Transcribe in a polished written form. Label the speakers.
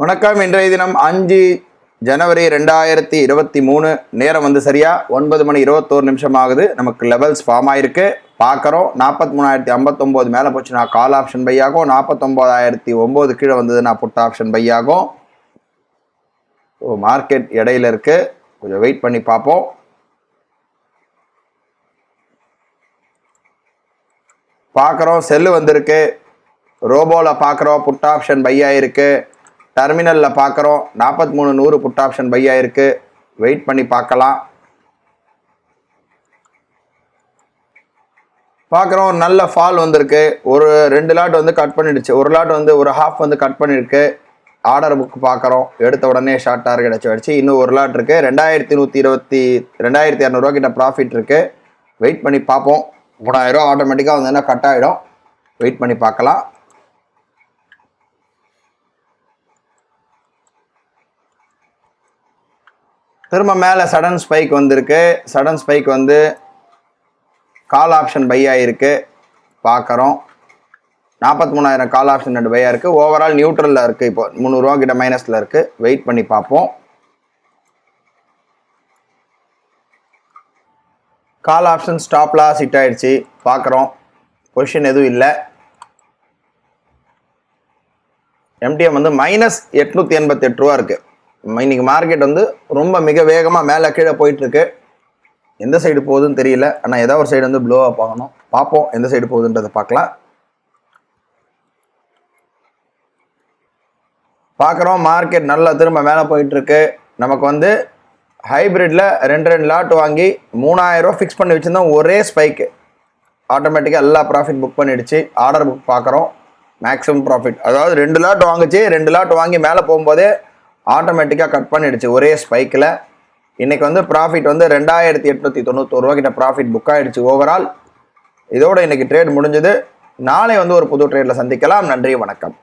Speaker 1: வணக்கம். இன்றைய தினம் 5 ஜனவரி 2023. நேரம் வந்து சரியா 9 மணி 21 நிமிஷம் ஆகுது. நமக்கு லெவல்ஸ் ஃபார்ம் ஆயிருக்கு பார்க்குறோம். 43,059 மேலே போச்சுன்னா கால் ஆப்ஷன் பை ஆகும். 49,009 கீழே வந்ததுன்னா புட் ஆப்ஷன் பை ஆகும். மார்க்கெட் இடையில இருக்கு, கொஞ்சம் வெயிட் பண்ணி பார்ப்போம். பார்க்குறோம் செல்லு வந்திருக்கு. ரோபோவில் பார்க்குறோம் புட் ஆப்ஷன் பை ஆயிருக்கு. டெர்மினலில் பார்க்குறோம் 43,100 புட் ஆப்ஷன் பை ஆயிருக்கு. வெயிட் பண்ணி பார்க்கலாம். பார்க்குறோம் நல்ல ஃபால் வந்திருக்கு. ஒரு 2 லாட் வந்து கட் பண்ணிடுச்சு. ஒரு லாட் வந்து ஒரு ஹாஃப் வந்து கட் பண்ணியிருக்கு. ஆர்டர் புக் பார்க்குறோம். எடுத்த உடனே ஷார்ட் டார்கெட் வச்சு இன்னும் ஒரு லாட் இருக்குது. 2,200 கிட்ட ப்ராஃபிட் இருக்குது. வெயிட் பண்ணி பார்ப்போம். 3,000 ஆட்டோமேட்டிக்காக வந்ததுன்னா கட் ஆகிடும். வெயிட் பண்ணி பார்க்கலாம். திரும்ப மேலே சடன் ஸ்பைக் வந்திருக்கு. சடன் ஸ்பைக் வந்து கால் ஆப்ஷன் பை ஆகிருக்கு. பார்க்குறோம் 43,000 கால் ஆப்ஷன் 2 பையாக இருக்குது. ஓவரால் நியூட்ரலில் இருக்குது. இப்போ 300 கிட்ட மைனஸில் இருக்குது. வெயிட் பண்ணி பார்ப்போம். Call option stop loss hit ஆகிடுச்சு. பார்க்குறோம் பொசிஷன் எதுவும் இல்லை. எம்டிஎம் வந்து -888 இருக்குது. இன்னைக்கு மார்க்கெட் வந்து ரொம்ப மிக வேகமாக மேலே கீழே போயிட்டுருக்கு. எந்த சைடு போகுதுன்னு தெரியல. ஆனால் ஏதோ ஒரு சைடு வந்து ப்ளோவாக பார்க்கணும். பார்ப்போம் எந்த சைடு போகுதுன்றதை பார்க்கலாம். பார்க்குறோம் மார்க்கெட் நல்லா திரும்ப மேலே போயிட்டுருக்கு. நமக்கு வந்து ஹைப்ரிட்டில் 2 லாட் வாங்கி 3,000 ஃபிக்ஸ் பண்ணி வச்சுருந்தோம். ஒரே ஸ்பைக்கு ஆட்டோமேட்டிக்காக எல்லா ப்ராஃபிட் புக் பண்ணிடுச்சு. ஆர்டர் புக் பார்க்குறோம் மேக்ஸிமம் ப்ராஃபிட். அதாவது 2 லாட் வாங்குச்சு. 2 லாட் வாங்கி மேலே போகும்போதே ஆட்டோமேட்டிக்காக கட் பண்ணிடுச்சு ஒரே ஸ்பைக்கில். இன்றைக்கி வந்து ப்ராஃபிட் வந்து 2,891 கிட்ட ப்ராஃபிட் புக் ஆகிடுச்சு ஓவரால். இதோட இன்றைக்கி ட்ரேட் முடிஞ்சது. நாளை வந்து ஒரு புது ட்ரேடில் சந்திக்கலாம். நன்றி, வணக்கம்.